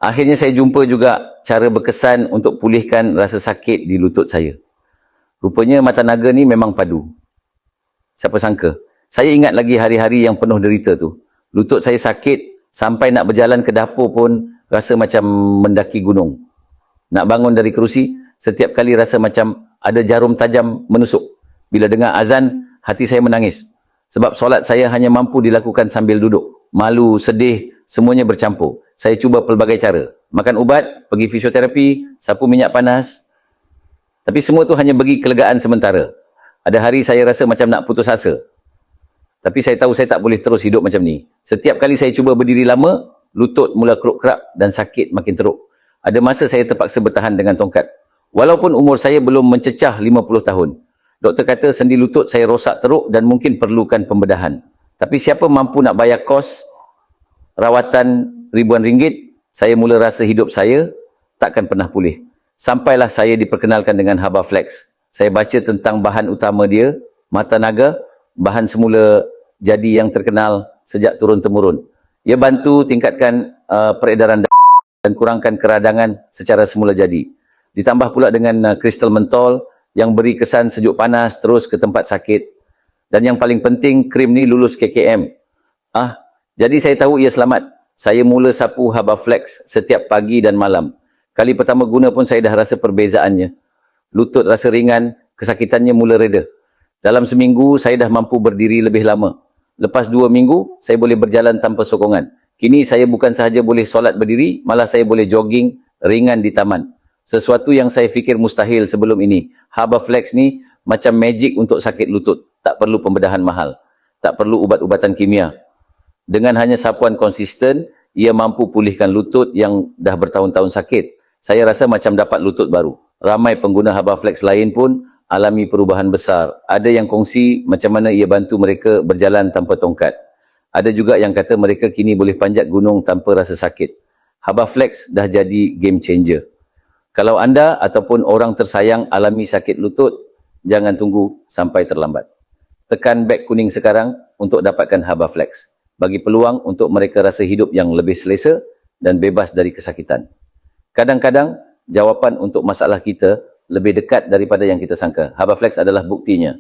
Akhirnya saya jumpa juga cara berkesan untuk pulihkan rasa sakit di lutut saya. Rupanya mata naga ni memang padu. Siapa sangka? Saya ingat lagi hari-hari yang penuh derita tu. Lutut saya sakit, sampai nak berjalan ke dapur pun rasa macam mendaki gunung. Nak bangun dari kerusi, setiap kali rasa macam ada jarum tajam menusuk. Bila dengar azan, hati saya menangis. Sebab solat saya hanya mampu dilakukan sambil duduk. Malu, sedih, semuanya bercampur. Saya cuba pelbagai cara. Makan ubat, pergi fisioterapi, sapu minyak panas. Tapi semua tu hanya bagi kelegaan sementara. Ada hari saya rasa macam nak putus asa. Tapi saya tahu saya tak boleh terus hidup macam ni. Setiap kali saya cuba berdiri lama, lutut mula keruk-kerap dan sakit makin teruk. Ada masa saya terpaksa bertahan dengan tongkat. Walaupun umur saya belum mencecah 50 tahun. Doktor kata sendi lutut saya rosak teruk dan mungkin perlukan pembedahan. Tapi siapa mampu nak bayar kos rawatan ribuan ringgit, saya mula rasa hidup saya takkan pernah pulih. Sampailah saya diperkenalkan dengan Haba Flex. Saya baca tentang bahan utama dia, mata naga, bahan semula jadi yang terkenal sejak turun-temurun. Ia bantu tingkatkan peredaran dan kurangkan keradangan secara semula jadi. Ditambah pula dengan kristal mentol yang beri kesan sejuk panas terus ke tempat sakit. Dan yang paling penting, krim ni lulus KKM. Jadi saya tahu ia selamat. Saya mula sapu Haba Flex setiap pagi dan malam. Kali pertama guna pun saya dah rasa perbezaannya. Lutut rasa ringan, kesakitannya mula reda. Dalam seminggu, saya dah mampu berdiri lebih lama. Lepas 2 minggu, saya boleh berjalan tanpa sokongan. Kini saya bukan sahaja boleh solat berdiri, malah saya boleh jogging ringan di taman. Sesuatu yang saya fikir mustahil sebelum ini. Haba Flex ni macam magic untuk sakit lutut. Tak perlu pembedahan mahal. Tak perlu ubat-ubatan kimia. Dengan hanya sapuan konsisten, ia mampu pulihkan lutut yang dah bertahun-tahun sakit. Saya rasa macam dapat lutut baru. Ramai pengguna Haba Flex lain pun alami perubahan besar. Ada yang kongsi macam mana ia bantu mereka berjalan tanpa tongkat. Ada juga yang kata mereka kini boleh panjat gunung tanpa rasa sakit. Haba Flex dah jadi game changer. Kalau anda ataupun orang tersayang alami sakit lutut, jangan tunggu sampai terlambat. Tekan beg kuning sekarang untuk dapatkan Haba Flex. Bagi peluang untuk mereka rasa hidup yang lebih selesa dan bebas dari kesakitan. Kadang-kadang, jawapan untuk masalah kita lebih dekat daripada yang kita sangka. Haba Flex adalah buktinya.